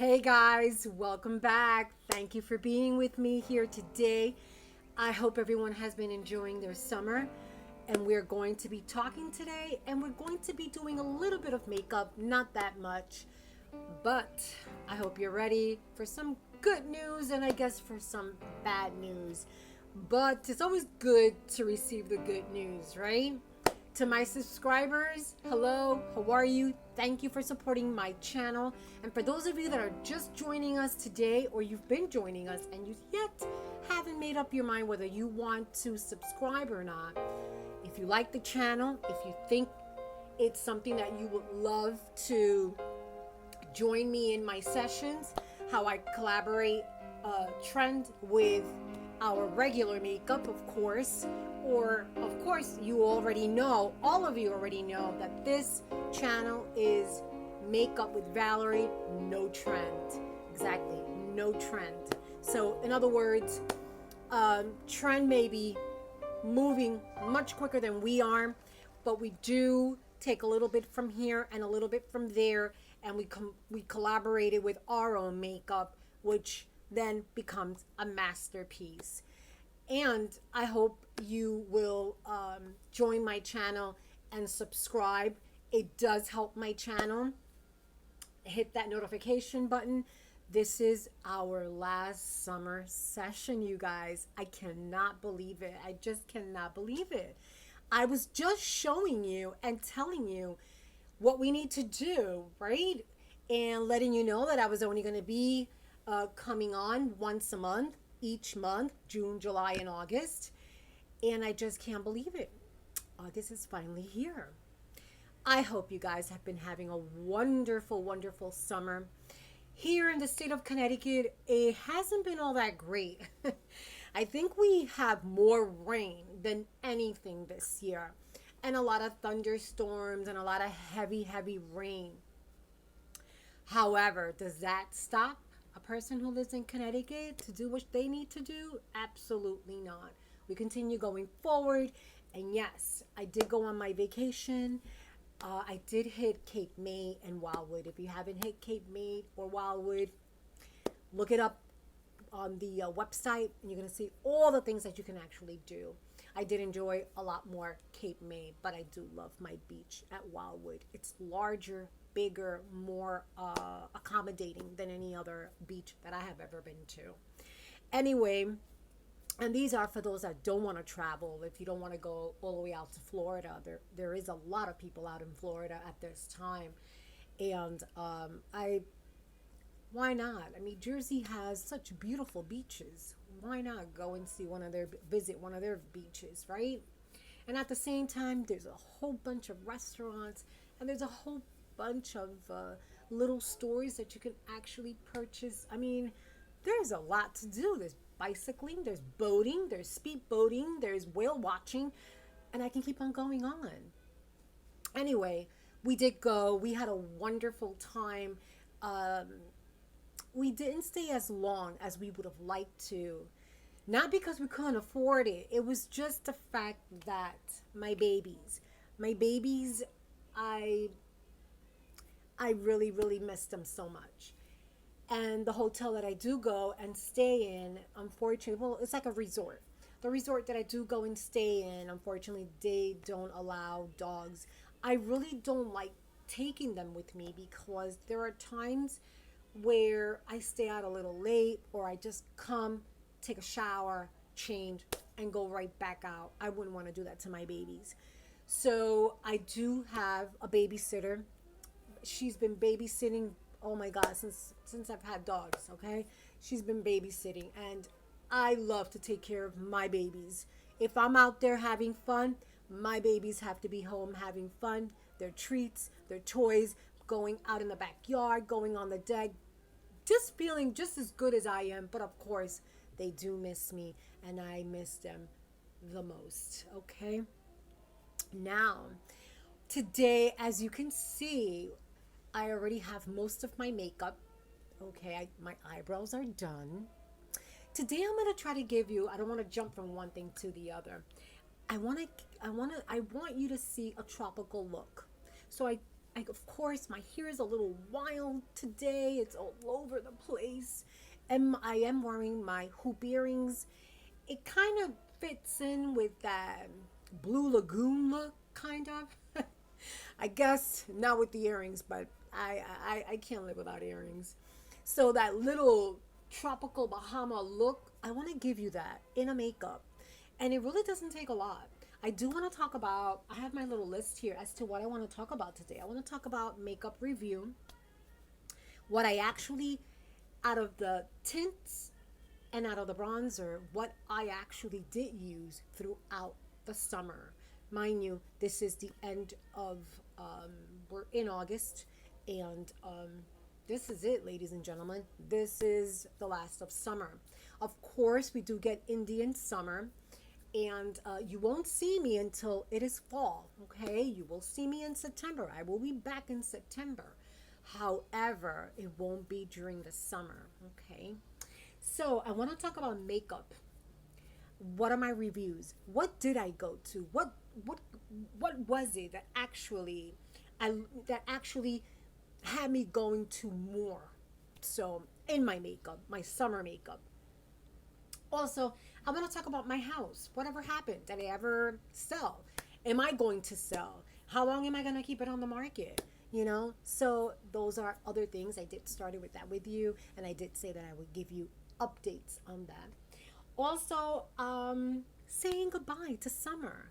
Hey guys, welcome back. Thank you for being with me here today. I hope everyone has been enjoying their summer. And we're going to be talking today, and we're going to be doing a little bit of makeup, not that much. But I hope you're ready for some good news and I guess for some bad news. But it's always good to receive the good news, right? To my subscribers, hello, how are you? Thank you for supporting my channel. And for those of you that are just joining us today, or you've been joining us and you yet haven't made up your mind whether you want to subscribe or not, if you like the channel, if you think it's something that you would love to join me in my sessions, how I collaborate trend with our regular makeup, of course, or of course you already know, all of you already know that this channel is Makeup with Valerie, no trend. Exactly, no trend. So in other words, trend may be moving much quicker than we are, but we do take a little bit from here and a little bit from there, and we collaborated with our own makeup, which then becomes a masterpiece. And I hope you will join my channel and subscribe. It does help my channel. Hit that notification button. This is our last summer session, you guys. I cannot believe it. I just cannot believe it. I was just showing you and telling you what we need to do, right? And letting you know that I was only going to be coming on once a month, each month, June, July, and August. And I just can't believe it. August is finally here. I hope you guys have been having a wonderful, wonderful summer. Here in the state of Connecticut, it hasn't been all that great. I think we have more rain than anything this year, and a lot of thunderstorms and a lot of heavy, heavy rain. However, does that stop a person who lives in Connecticut to do what they need to do? Absolutely not. We continue going forward. And yes, I did go on my vacation. I did hit Cape May and Wildwood. If you haven't hit Cape May or Wildwood, look it up on the website, and you're going to see all the things that you can actually do. I did enjoy a lot more Cape May, but I do love my beach at Wildwood. It's larger, bigger, more accommodating than any other beach that I have ever been to. Anyway, and these are for those that don't want to travel. If you don't want to go all the way out to Florida, there is a lot of people out in Florida at this time. And why not? I mean, Jersey has such beautiful beaches. Why not go and visit one of their beaches, right? And at the same time, there's a whole bunch of restaurants, and there's a whole bunch of little stores that you can actually purchase. I mean, there's a lot to do. There's bicycling, there's boating, there's speed boating, there's whale watching, and I can keep on going on. Anyway, we did go. We had a wonderful time. Um, we didn't stay as long as we would have liked to. Not because we couldn't afford it. It was just the fact that my babies, I I really, really missed them so much. And the hotel that I do go and stay in, unfortunately, well, it's like a resort. The resort that I do go and stay in, unfortunately, they don't allow dogs. I really don't like taking them with me because there are times where I stay out a little late, or I just come, take a shower, change, and go right back out. I wouldn't want to do that to my babies. So I do have a babysitter. She's been babysitting, oh my god, since I've had dogs, okay? She's been babysitting, and I love to take care of my babies. If I'm out there having fun, my babies have to be home having fun, their treats, their toys, going out in the backyard, going on the deck, just feeling just as good as I am. But of course, they do miss me, and I miss them the most, okay? Now, today, as you can see, I already have most of my makeup. Okay, my eyebrows are done. Today I'm going to try to give you, I don't want to jump from one thing to the other. I want you to see a tropical look. So of course, my hair is a little wild today. It's all over the place. And I am wearing my hoop earrings. It kind of fits in with that Blue Lagoon look, kind of. I guess not with the earrings, but I can't live without earrings. So that little tropical Bahama look, I want to give you that in a makeup. And it really doesn't take a lot. I do want to talk about, I have my little list here as to what I want to talk about today. I want to talk about makeup review, what I actually, out of the tints and out of the bronzer, what I actually did use throughout the summer. Mind you, this is the end of, we're in August, and this is it, ladies and gentlemen. This is the last of summer. Of course, we do get Indian summer, and you won't see me until it is fall, okay? You will see me in September. I will be back in September. However, it won't be during the summer, okay? So I want to talk about makeup. What are my reviews? What did I go to? What was it that actually that actually had me going to more? So in my makeup, my summer makeup. Also, I'm going to talk about my house. Whatever happened? Did I ever sell? Am I going to sell? How long am I going to keep it on the market? So those are other things. I did started with that with you, and I did say that I would give you updates on that. Also, saying goodbye to summer,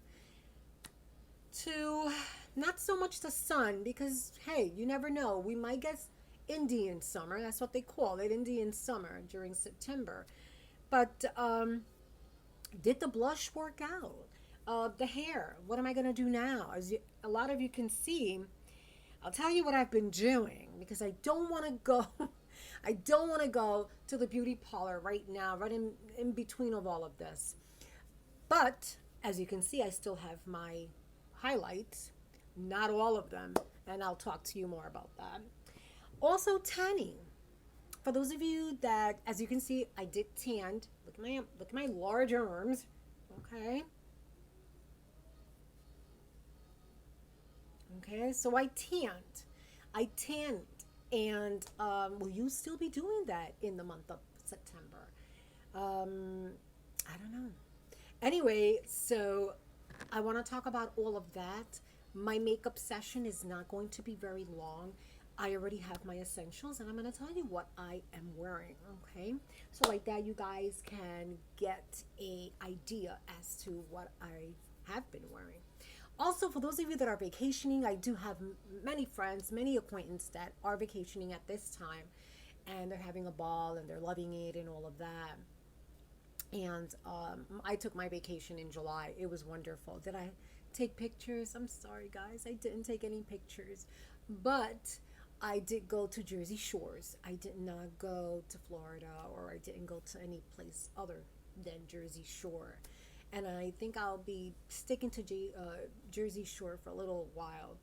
to not so much the sun, because hey, you never know. We might get Indian summer. That's what they call it, Indian summer during September. But did the blush work out? The hair. What am I gonna do now? A lot of you can see, I'll tell you what I've been doing because I don't want to go. I don't want to go to the beauty parlor right now, right in between of all of this. But as you can see, I still have my highlights, not all of them, and I'll talk to you more about that. Also, tanning. For those of you that, as you can see, I did tanned. Look at my large arms. Okay. Okay, so I tanned. I tanned. And will you still be doing that in the month of September? I don't know. Anyway, so I want to talk about all of that. My makeup session is not going to be very long. I already have my essentials, and I'm going to tell you what I am wearing, okay? So like that, you guys can get a idea as to what I have been wearing. Also, for those of you that are vacationing, I do have many friends, many acquaintances that are vacationing at this time, and they're having a ball and they're loving it and all of that. And I took my vacation in July. It was wonderful. Did I take pictures? I'm sorry, guys. I didn't take any pictures. But I did go to Jersey Shores. I did not go to Florida, or I didn't go to any place other than Jersey Shore. And I think I'll be sticking to Jersey Shore for a little while.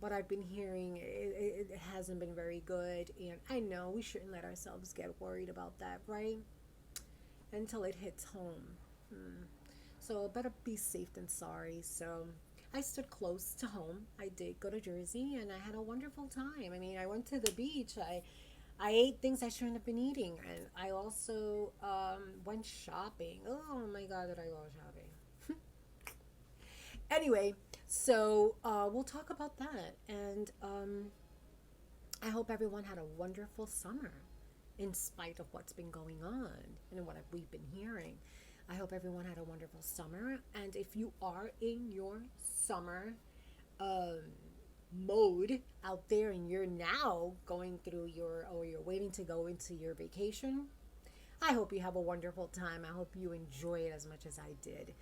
What I've been hearing, it hasn't been very good. And I know we shouldn't let ourselves get worried about that, right? Until it hits home. So better be safe than sorry. So I stood close to home. I did go to Jersey, and I had a wonderful time. I mean, I went to the beach. I ate things I shouldn't have been eating, and I also went shopping. Oh my God, did I go shopping? Anyway, so we'll talk about that, and I hope everyone had a wonderful summer in spite of what's been going on and what we've been hearing. I hope everyone had a wonderful summer, and if you are in your summer um, mode out there and you're now going through or you're waiting to go into your vacation, I hope you have a wonderful time. I hope you enjoy it as much as I did.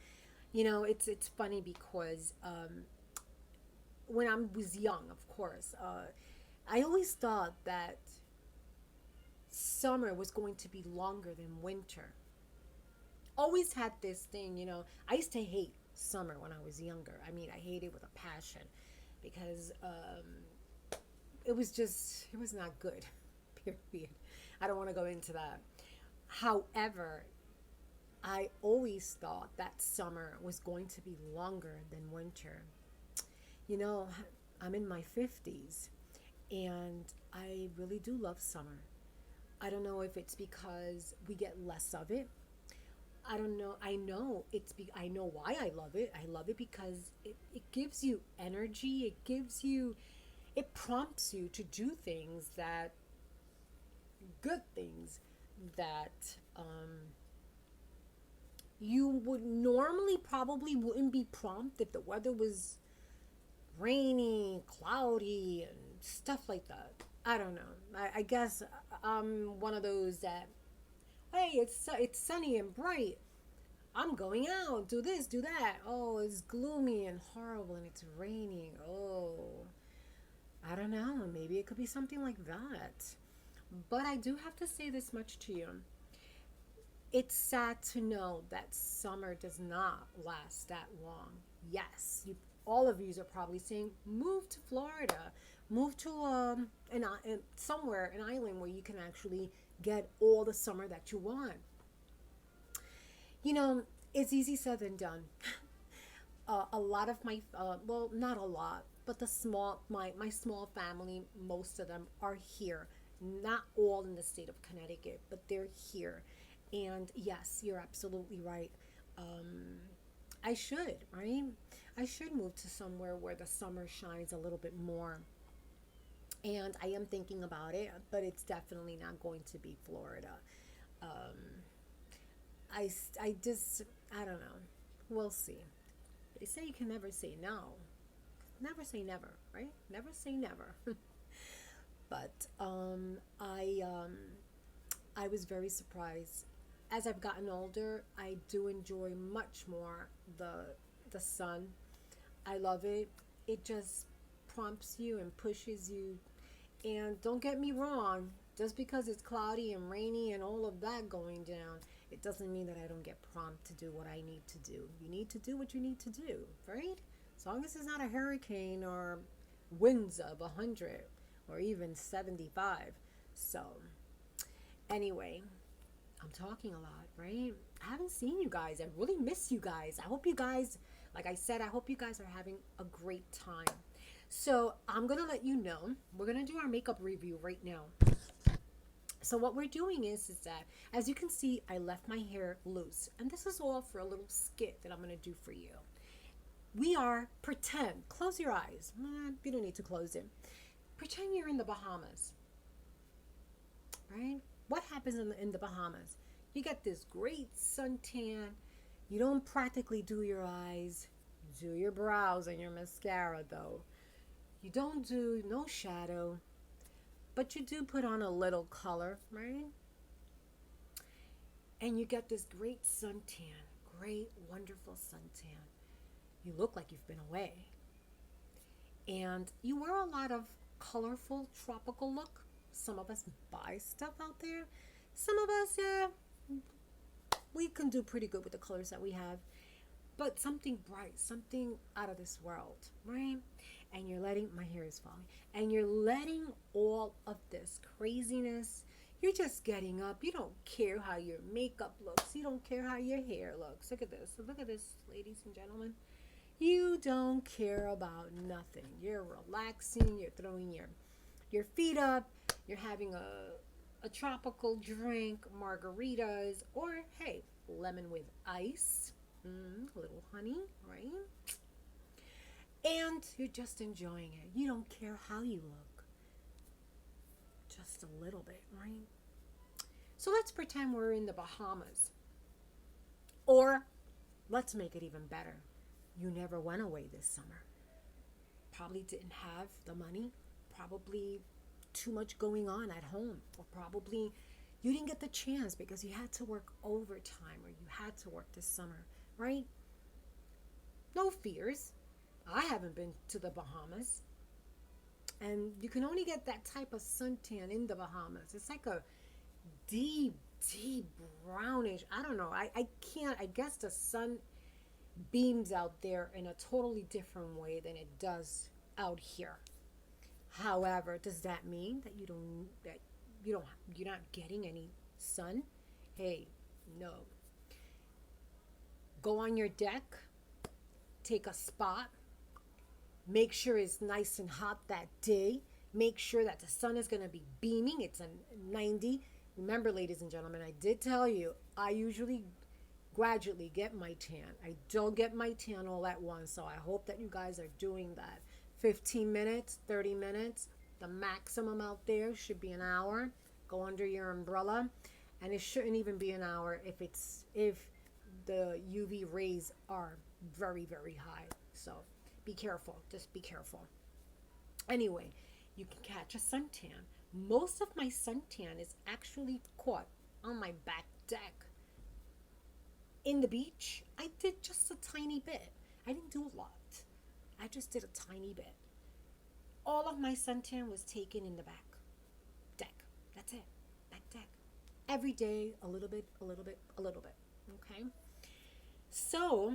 It's funny because when I was young, of course, I always thought that summer was going to be longer than winter. Always had this thing, I used to hate summer when I was younger. I mean, I hated it with a passion because it was not good, period. I don't want to go into that. However, I always thought that summer was going to be longer than winter. You know, I'm in my 50s and I really do love summer. I don't know if it's because we get less of it. I don't know. I know why I love it. I love it because it gives you energy. It prompts you to do things that, good things that you would normally probably wouldn't be prompt if the weather was rainy, cloudy, and stuff like that. I don't know. I guess I'm one of those that, hey, it's sunny and bright. I'm going out, do this, do that. Oh, it's gloomy and horrible and it's raining. Oh, I don't know. Maybe it could be something like that. But I do have to say this much to you. It's sad to know that summer does not last that long. Yes, all of you are probably saying, move to Florida, move to somewhere, an island where you can actually get all the summer that you want. You know, it's easy said than done. A lot of my, well, not a lot, but my small family, most of them are here. Not all in the state of Connecticut, but they're here. And yes, you're absolutely right. Um, I should, right? I should move to somewhere where the summer shines a little bit more. And I am thinking about it, but it's definitely not going to be Florida. Um, I just, I don't know. We'll see. They say you can never say no. Never say never, right? Never say never. But I was very surprised. As I've gotten older, I do enjoy much more the sun. I love it. It just prompts you and pushes you. And don't get me wrong, just because it's cloudy and rainy and all of that going down, it doesn't mean that I don't get prompt to do what I need to do. You need to do what you need to do, right? As long as it's not a hurricane or winds of 100 or even 75. So, anyway, I'm talking a lot, right? I haven't seen you guys. I really miss you guys. I hope you guys, like I said, I hope you guys are having a great time. So I'm going to let you know, we're going to do our makeup review right now. So what we're doing is that, as you can see, I left my hair loose. And this is all for a little skit that I'm going to do for you. We are, pretend, close your eyes. You don't need to close them. Pretend you're in the Bahamas, right? What happens in the Bahamas? You get this great suntan. You don't practically do your eyes. You do your brows and your mascara, though. You don't do no shadow, but you do put on a little color, right? And you get this great suntan, great, wonderful suntan. You look like you've been away. And you wear a lot of colorful tropical look. Some of us buy stuff out there. Some of us, yeah, we can do pretty good with the colors that we have. But something bright, something out of this world, right? And you're letting, my hair is falling, and you're letting all of this craziness, you're just getting up. You don't care how your makeup looks. You don't care how your hair looks. Look at this. Look at this, ladies and gentlemen. You don't care about nothing. You're relaxing. You're throwing your feet up. You're having a tropical drink, margaritas, or hey, lemon with ice, a little honey, right? And you're just enjoying it. You don't care how you look, just a little bit, right? So let's pretend we're in the Bahamas, or let's make it even better. You never went away this summer. Probably didn't have the money, probably too much going on at home, or probably you didn't get the chance because you had to work overtime or you had to work this summer, right? No fears. I haven't been to the Bahamas. And you can only get that type of suntan in the Bahamas. It's like a deep, deep brownish. I don't know. I can't. I guess the sun beams out there in a totally different way than it does out here. However, does that mean that you're not getting any sun? Hey, no. Go on your deck, take a spot, Make sure it's nice and hot that day. Make sure that the sun is going to be beaming. It's a 90. Remember, ladies and gentlemen, I did tell you I usually gradually get my tan. I don't get my tan all at once. So I hope that you guys are doing that. 15 minutes, 30 minutes. The maximum out there should be an hour. Go under your umbrella. And it shouldn't even be an hour if the UV rays are very, very high. So be careful. Just be careful. Anyway, you can catch a suntan. Most of my suntan is actually caught on my back deck. In the beach, I did just a tiny bit. I didn't do a lot. I just did a tiny bit. All of my suntan was taken in the back deck. That's it. Back deck. Every day, a little bit, a little bit, a little bit. Okay? So,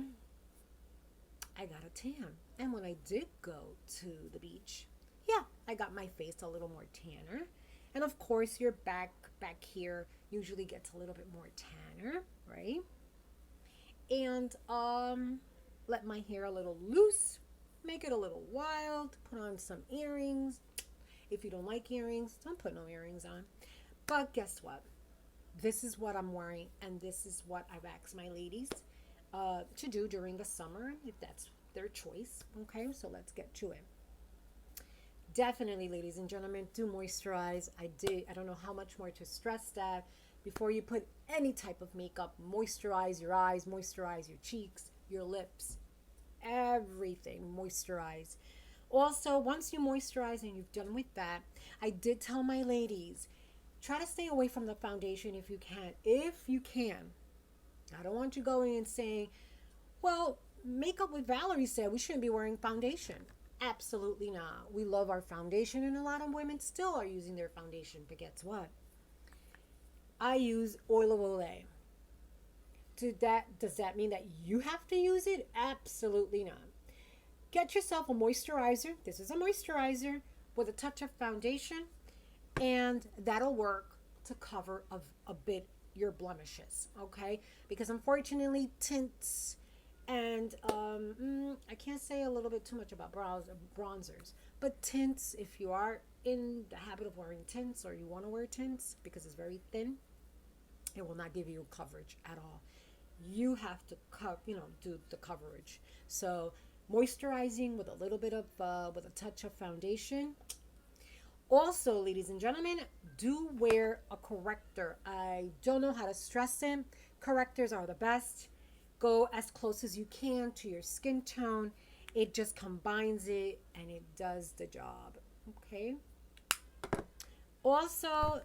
I got a tan. And when I did go to the beach, yeah, I got my face a little more tanner. And of course, your back here usually gets a little bit more tanner, right? And let my hair a little loose, make it a little wild, put on some earrings. If you don't like earrings, don't put no earrings on. But guess what? This is what I'm wearing, and this is what I've asked my ladies to do during the summer, if that's their choice. Okay, so let's get to it. Definitely, ladies and gentlemen, do moisturize. I don't know how much more to stress that. Before you put any type of makeup, moisturize your eyes, moisturize your cheeks, your lips, everything, moisturize. Also, once you moisturize and you've done with that, I did tell my ladies, try to stay away from the foundation if you can. If you can. I don't want you going and saying, well, Makeup with Valerie said we shouldn't be wearing foundation. Absolutely not. We love our foundation, and a lot of women still are using their foundation. But guess what? I use oil of Olay. Does that mean that you have to use it? Absolutely not. Get yourself a moisturizer. This is a moisturizer with a touch of foundation, and that'll work to cover a bit your blemishes, okay? Because unfortunately, tints and I can't say a little bit too much about bronzers, but tints, if you are in the habit of wearing tints or you want to wear tints because it's very thin, it will not give you coverage at all. You have to do the coverage. So moisturizing with a little bit of with a touch of foundation. Also, ladies and gentlemen, do wear a corrector. I don't know how to stress it. Correctors are the best. Go as close as you can to your skin tone. It just combines it and it does the job. Okay. Also,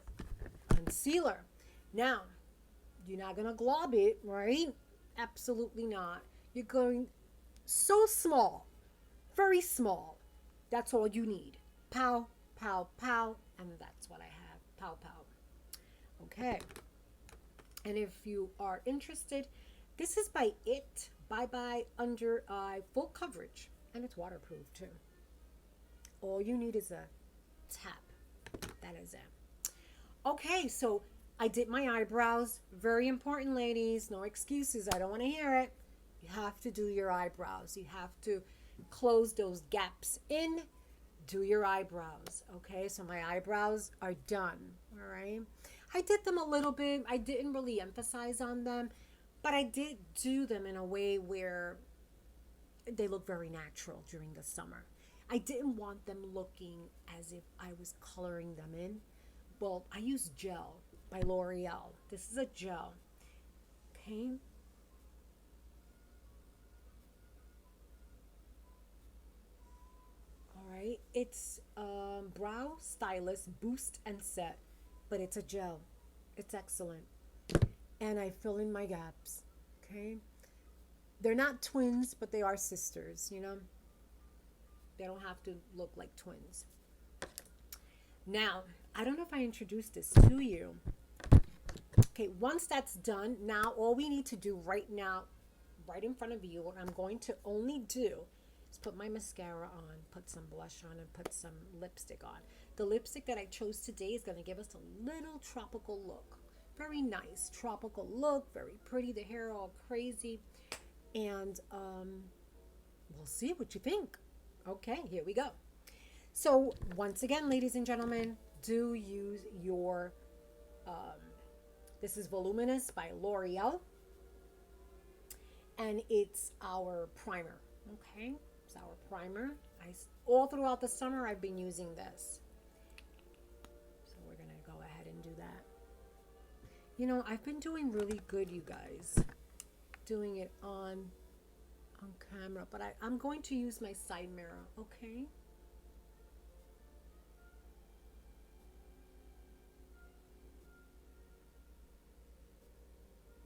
concealer. Now, you're not going to glob it, right? Absolutely not. You're going so small, very small. That's all you need. Pow, pow, pow, and that's what I have. Pow, pow. Okay. And if you are interested, this is by It Bye Bye Under Eye Full Coverage, and it's waterproof too. All you need is a tap. That is it. Okay, so I did my eyebrows. Very important, ladies. No excuses. I don't want to hear it. You have to do your eyebrows. You have to close those gaps in. Do your eyebrows. Okay, so my eyebrows are done. All right. I did them a little bit. I didn't really emphasize on them, but I did do them in a way where they look very natural during the summer. I didn't want them looking as if I was coloring them in. Well, I use gel by L'Oreal. This is a gel. Okay. All right. It's Brow Stylist Boost and Set, but it's a gel. It's excellent. And I fill in my gaps. Okay. They're not twins, but they are sisters, you know. They don't have to look like twins. Now, I don't know if I introduced this to you. Okay, once that's done, now all we need to do right now, right in front of you, what I'm going to only do is put my mascara on, put some blush on, and put some lipstick on. The lipstick that I chose today is going to give us a little tropical look. Very nice tropical look, very pretty, the hair all crazy. And we'll see what you think. Okay, here we go. So, once again, ladies and gentlemen, do use your, um, this is Voluminous by L'Oreal, and it's our primer. Okay, it's our primer. All throughout the summer, I've been using this. So, we're going to go ahead and do that. You know, I've been doing really good, you guys, doing it on camera, but I'm going to use my side mirror, okay?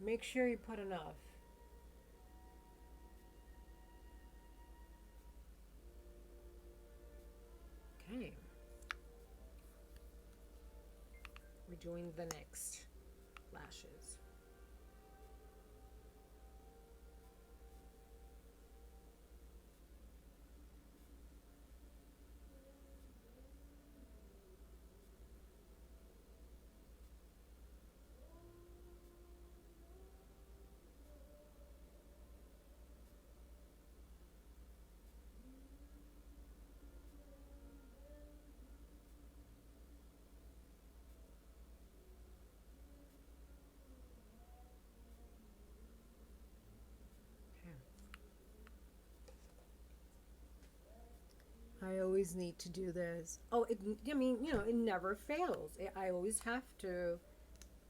Make sure you put enough. Okay. We're doing the next lashes. I always need to do this. Oh, I mean, you know, it never fails. I always have to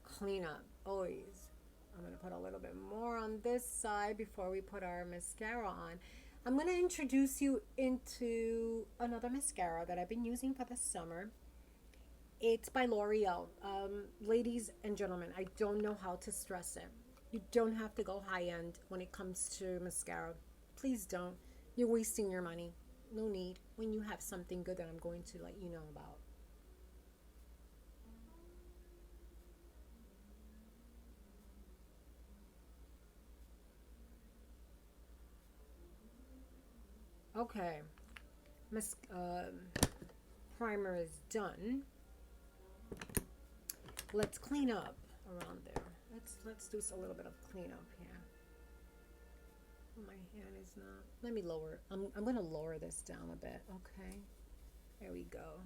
clean up, always. I'm going to put a little bit more on this side before we put our mascara on. I'm going to introduce you into another mascara that I've been using for the summer. It's by L'Oreal. Ladies and gentlemen, I don't know how to stress it. You don't have to go high end when it comes to mascara. Please don't. You're wasting your money. No need when you have something good that I'm going to let you know about. Okay, Mas- primer is done. Let's clean up around there. Let's do a little bit of cleanup here. Oh, my hand is not. Let me lower. I'm going to lower this down a bit. Okay, there we go.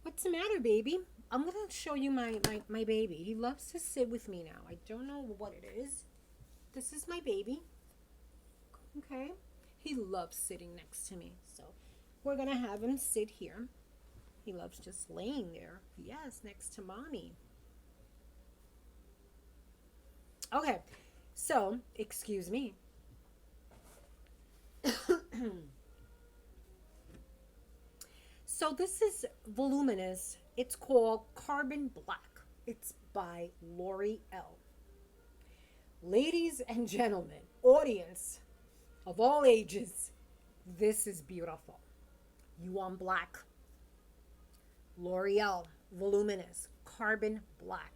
What's the matter, baby? I'm going to show you my baby. He loves to sit with me now. I don't know what it is. This is my baby. Okay. He loves sitting next to me. So we're going to have him sit here. He loves just laying there. Yes, next to mommy. Okay. So, excuse me. So this is voluminous. It's called Carbon Black. It's by L'Oreal. Ladies and gentlemen, audience of all ages, this is beautiful. You want black? L'Oreal Voluminous Carbon Black.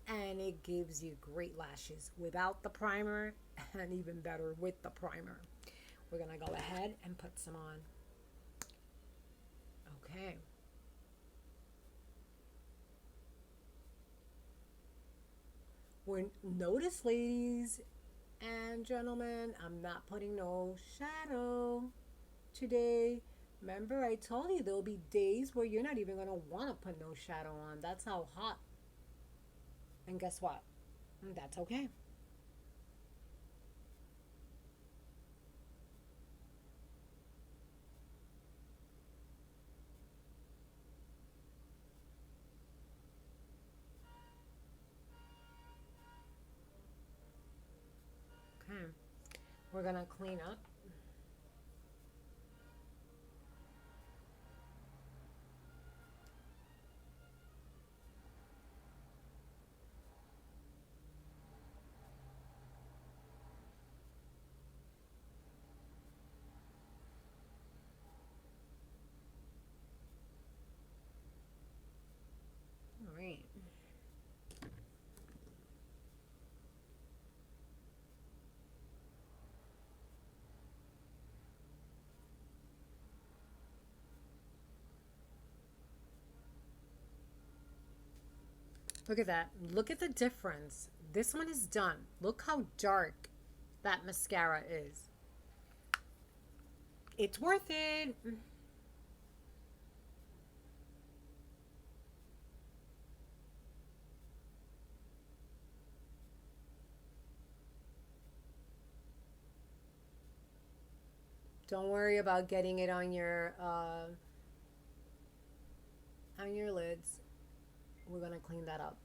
And it gives you great lashes without the primer and even better with the primer. We're going to go ahead and put some on. Okay. Notice, ladies and gentlemen, I'm not putting no shadow today. Remember, I told you there'll be days where you're not even going to want to put no shadow on. That's how hot. And guess what? That's okay. Okay. We're going to clean up. All right. Look at that. Look at the difference. This one is done. Look how dark that mascara is. It's worth it. Don't worry about getting it on your lids. We're gonna clean that up.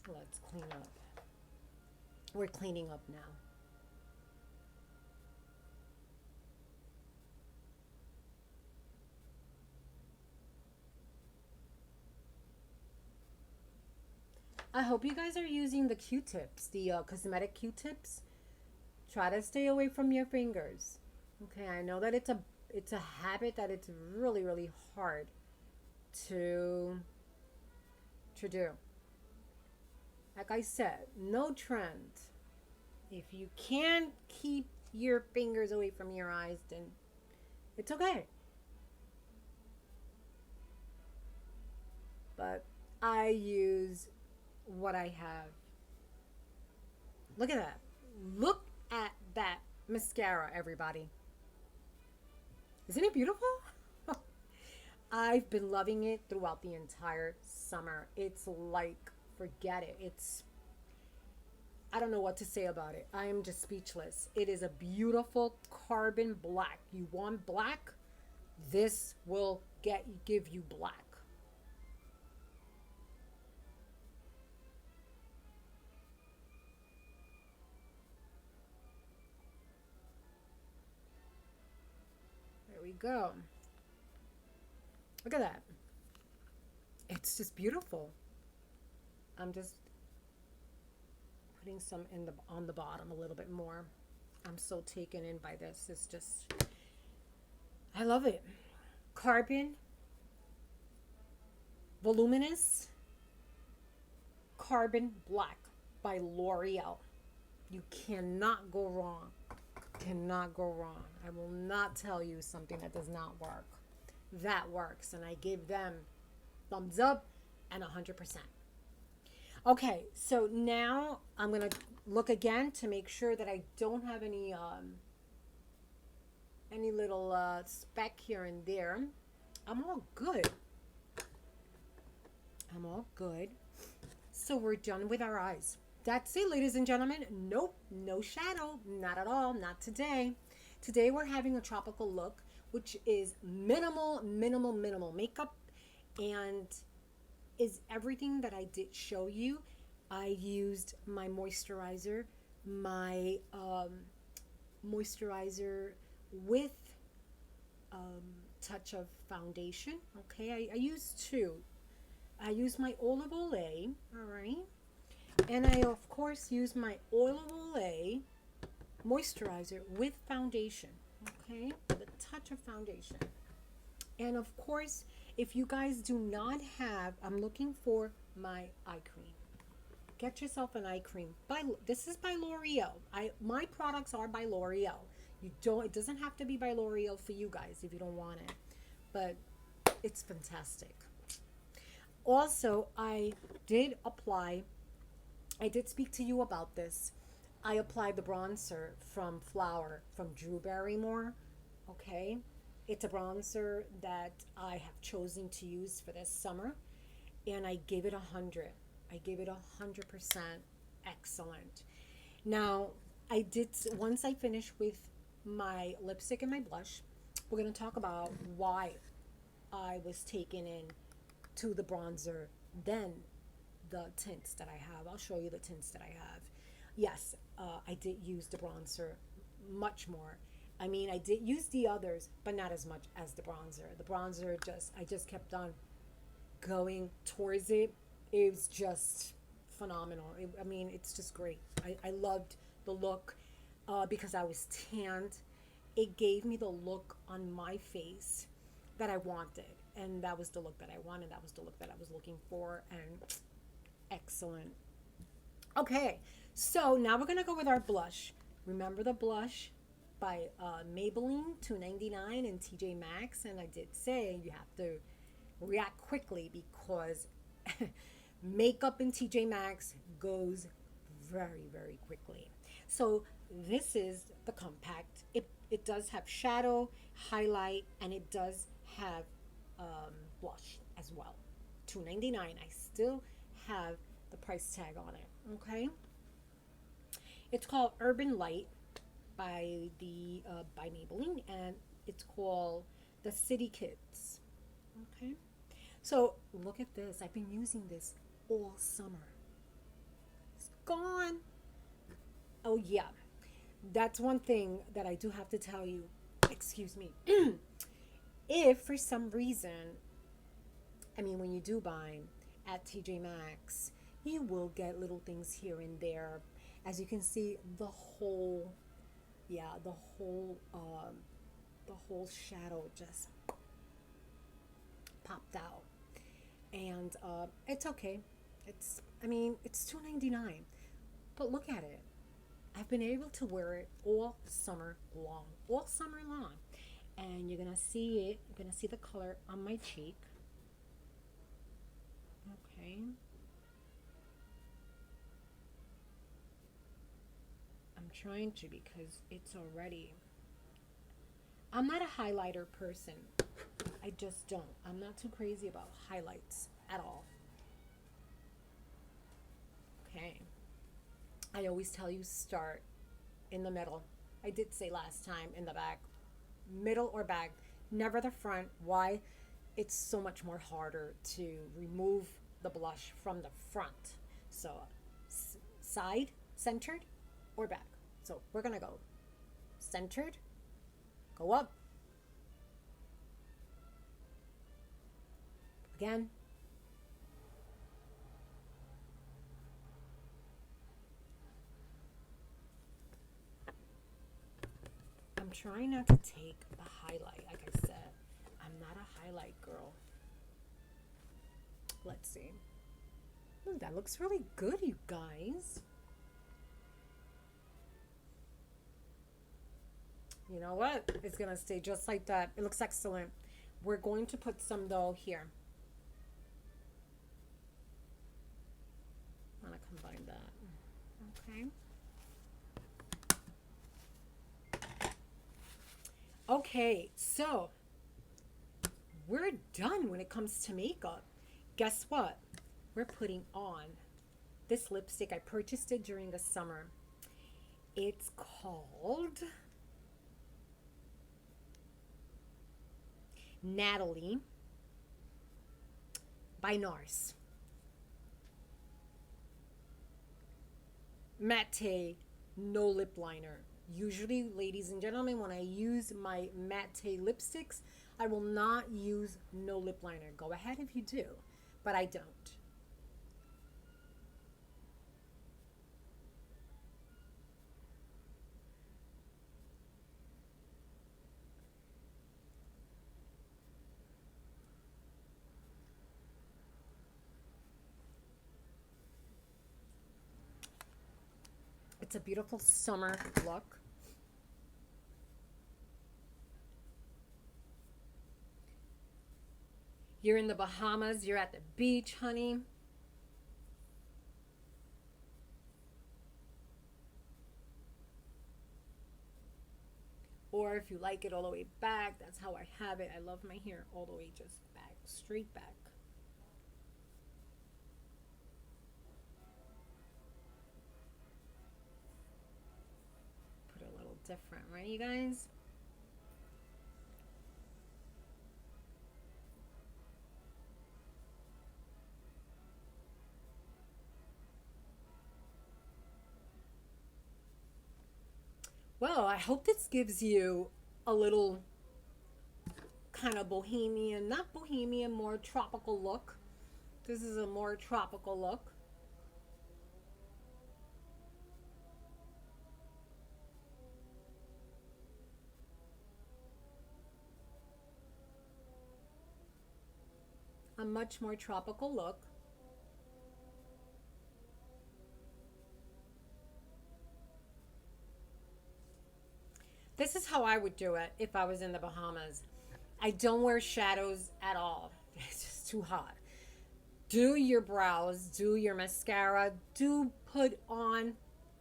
Let's clean up. We're cleaning up now. I hope you guys are using the Q-tips, the cosmetic Q-tips. Try to stay away from your fingers. Okay, I know that it's a habit that it's really really hard to do. Like I said, no trend. If you can't keep your fingers away from your eyes, then it's okay. But I use what I have. Look at that. Look at that mascara, everybody. Isn't it beautiful? I've been loving it throughout the entire summer. It's like, forget it. I don't know what to say about it. I am just speechless. It is a beautiful carbon black. You want black? This will give you black. There we go. Look at that. It's just beautiful. I'm just putting some in the on the bottom a little bit more. I'm so taken in by this. It's just, I love it. Carbon, voluminous, carbon black by L'Oreal. You cannot go wrong. Cannot go wrong. I will not tell you something that does not work. That works, and I give them thumbs up and 100%. Okay, so now I'm gonna look again to make sure that I don't have any little speck here and there. I'm all good. I'm all good. So we're done with our eyes. That's it, ladies and gentlemen. Nope, no shadow, not at all, not today. Today we're having a tropical look, which is minimal, minimal, minimal makeup, and is everything that I did show you. I used my moisturizer, my moisturizer with touch of foundation. Okay, I used two. I used my olive Olay, all right, and I of course use my olive Olay moisturizer with foundation. Okay, with a touch of foundation. And of course, if you guys do not have, I'm looking for my eye cream. Get yourself an eye cream. This is by L'Oreal. My products are by L'Oreal. You don't. It doesn't have to be by L'Oreal for you guys if you don't want it, but it's fantastic. Also, I did apply. I did speak to you about this. I applied the bronzer from Flower from Drew Barrymore. Okay, it's a bronzer that I have chosen to use for this summer, and I gave it 100. I gave it 100% excellent. Now, I did, once I finish with my lipstick and my blush, we're going to talk about why I was taken in to the bronzer, then the tints that I have. I'll show you the tints that I have. Yes, I did use the bronzer much more. I mean, I did use the others, but not as much as the bronzer. The bronzer I just kept on going towards it. It was just phenomenal. I mean, it's just great. I loved the look because I was tanned. It gave me the look on my face that I wanted. And that was the look that I wanted. That was the look that I was looking for. And excellent. Okay, so now we're gonna go with our blush. Remember the blush by Maybelline, 2.99, and TJ Maxx. And I did say you have to react quickly because makeup in TJ Maxx goes very, very quickly. So this is the compact. It does have shadow, highlight, and it does have blush as well. 2.99. I still have the price tag on it. Okay. It's called Urban Light by Maybelline, and it's called the City Kids. Okay. So look at this. I've been using this all summer. It's gone. Oh yeah. That's one thing that I do have to tell you. Excuse me. If for some reason, I mean, when you do buy at TJ Maxx, you will get little things here and there. As you can see, yeah, the whole shadow just popped out, and it's okay. I mean, it's 2.99, but look at it. I've been able to wear it all summer long, and you're gonna see it. You're gonna see the color on my cheek. Okay, I'm trying to because it's already. I'm not a highlighter person. I just don't. I'm not too crazy about highlights at all. Okay. I always tell you start in the middle. I did say last time in the back, middle or back, never the front. Why? It's so much more harder to remove the blush from the front. So, side, centered, or back. So, we're going to go centered, go up, again. I'm trying not to take the highlight. Like I said, I'm not a highlight girl. Let's see. Ooh, that looks really good, you guys. You know what? It's going to stay just like that. It looks excellent. We're going to put some, though, here. I'm going to combine that. Okay. Okay, so we're done when it comes to makeup. Guess what? We're putting on this lipstick. I purchased it during the summer. It's called Natalie by NARS. Matte no lip liner. Usually, ladies and gentlemen, when I use my matte lipsticks, I will not use no lip liner. Go ahead if you do, but I don't. It's a beautiful summer look. You're in the Bahamas, you're at the beach, honey. Or if you like it all the way back, that's how I have it. I love my hair all the way just back, straight back. Put it a little different, right, you guys? Well, I hope this gives you a little kind of bohemian, not bohemian, more tropical look. This is a more tropical look. A much more tropical look. I would do it if I was in the Bahamas. I don't wear shadows at all. It's just too hot. Do your brows, do your mascara, do put on,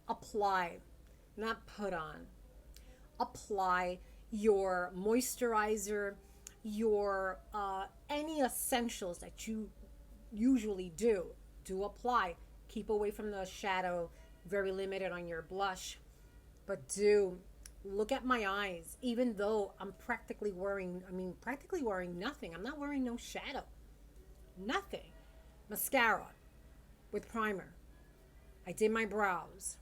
apply, not put on, apply your moisturizer, your any essentials that you usually do apply. Keep away from the shadow, very limited on your blush, but do look at my eyes. Even though I'm practically wearing nothing. I'm not wearing no shadow, nothing. Mascara with primer. I did my brows.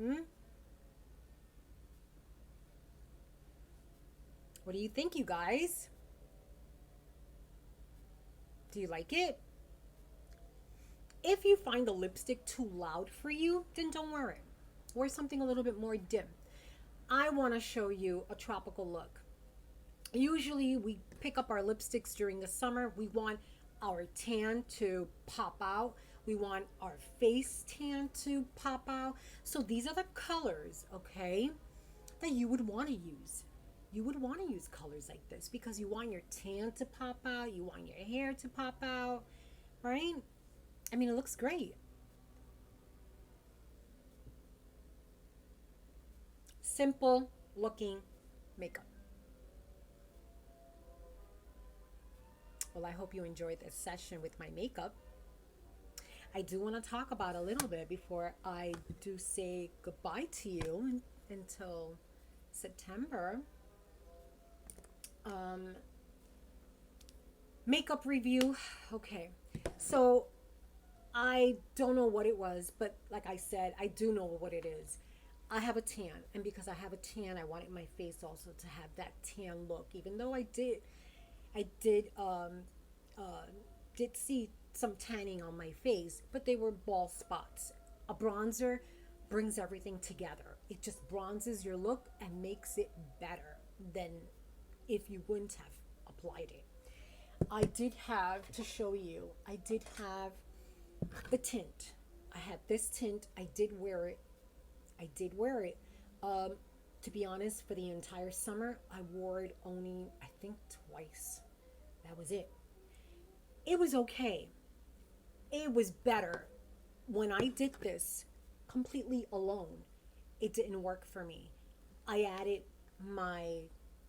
Hmm? What do you think, you guys? Do you like it? If you find the lipstick too loud for you, then don't wear it. Wear something a little bit more dim. I want to show you a tropical look. Usually we pick up our lipsticks during the summer. We want our tan to pop out. We want our face tan to pop out. So these are the colors, okay, that you would want to use. You would want to use colors like this because you want your tan to pop out. You want your hair to pop out, right? I mean, it looks great. Simple looking makeup. Well, I hope you enjoyed this session with my makeup. I do want to talk about a little bit before I do say goodbye to you until September. Um, Makeup review. Okay. So I don't know what it was, but like I said, I do know what it is. I have a tan, and because I have a tan, I wanted my face also to have that tan look. Even though I uh, did see some tanning on my face, but they were bald spots. A bronzer brings everything together. It just bronzes your look and makes it better than if you wouldn't have applied it. I did have to show you, I did have the tint. I had this tint. I did wear it. I did wear it. Um, to be honest, for the entire summer, I wore it only, I think, twice. That was it. It was okay. It was better when I did this completely alone. It didn't work for me. I added my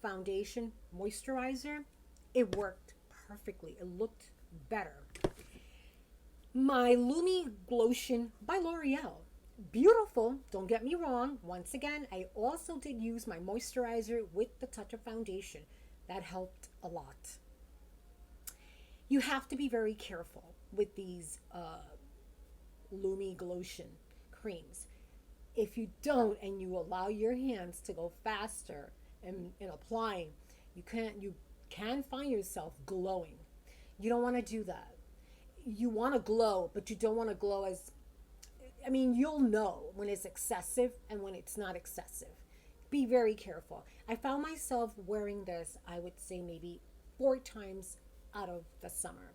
foundation moisturizer. It worked perfectly. It looked better. My Lumi Glotion by L'Oreal. Beautiful, don't get me wrong. Once again, I also did use my moisturizer with the touch of foundation. That helped a lot. You have to be very careful with these Lumi Glotion creams. If you don't and you allow your hands to go faster in applying, you can find yourself glowing. You don't want to do that. You want to glow, but you don't want to glow as, I mean, you'll know when it's excessive and when it's not excessive. Be very careful. I found myself wearing this, I would say maybe 4 times out of the summer.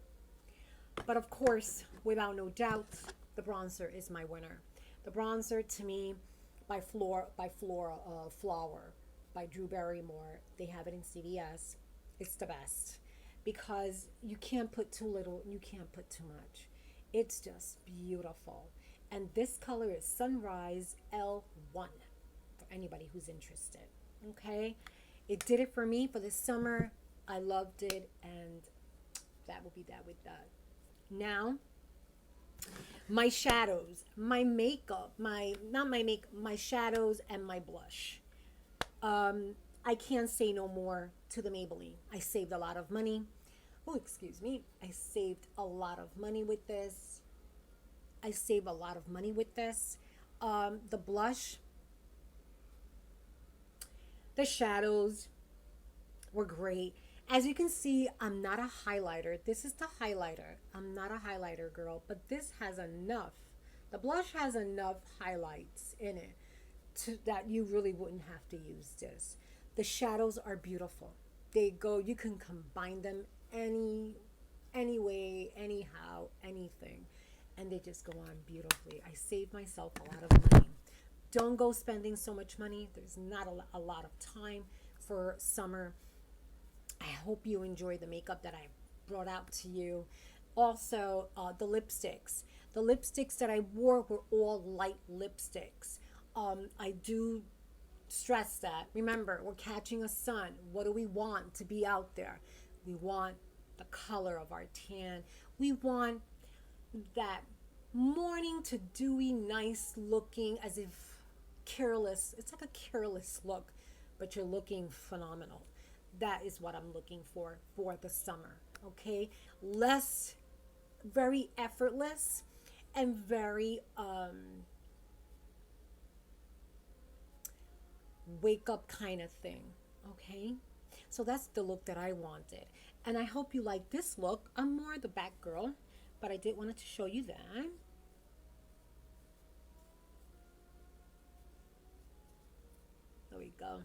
But of course, without no doubt, the bronzer is my winner. The bronzer to me by Flower by Drew Barrymore. They have it in CVS. It's the best because you can't put too little, you can't put too much. It's just beautiful. And this color is Sunrise L1 for anybody who's interested. Okay? It did it for me for this summer. I loved it, and that will be that with that. Now, my shadows, my makeup, my not my make, my shadows and my blush. I can't say no more to the Maybelline. I saved a lot of money. Oh, excuse me. I saved a lot of money with this. I save a lot of money with this. The blush, the shadows were great. As you can see, I'm not a highlighter. This is the highlighter. I'm not a highlighter girl, but this has enough. The blush has enough highlights in it that you really wouldn't have to use this. The shadows are beautiful. They go, you can combine them any way, anyhow, anything. And they just go on beautifully. I saved myself a lot of money. Don't go spending so much money. There's not a lot of time. for summer. I hope you enjoy the makeup that I brought out to you. Also, the lipsticks. The lipsticks that I wore were all light lipsticks. I do stress that. Remember, we're catching a sun. What do we want to be out there? We want the color of our tan. We want that morning to dewy, nice looking, as if careless. It's like a careless look, but you're looking phenomenal. That is what I'm looking for the summer. Okay, less, very effortless, and very wake up kind of thing. Okay, so that's the look that I wanted, and I hope you like this look. I'm more the back girl, but I did wanted to show you that. There we go.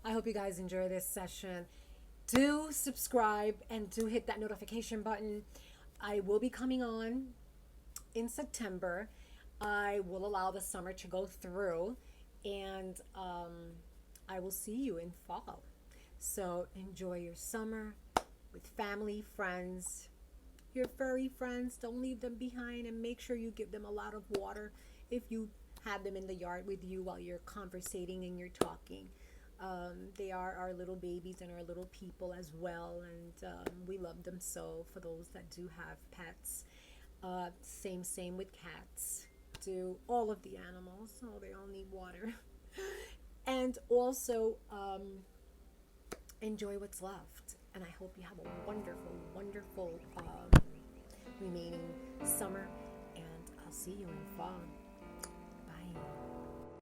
I hope you guys enjoy this session. Do subscribe and do hit that notification button. I will be coming on in September. I will allow the summer to go through, and I will see you in fall. So enjoy your summer with family, friends, your furry friends. Don't leave them behind, and make sure you give them a lot of water if you have them in the yard with you while you're conversating and you're talking. They are our little babies and our little people as well, and we love them so. For those that do have pets, same with cats. Do all of the animals? Oh, they all need water. And also enjoy what's left. And I hope you have a wonderful, wonderful remaining summer. And I'll see you in fall.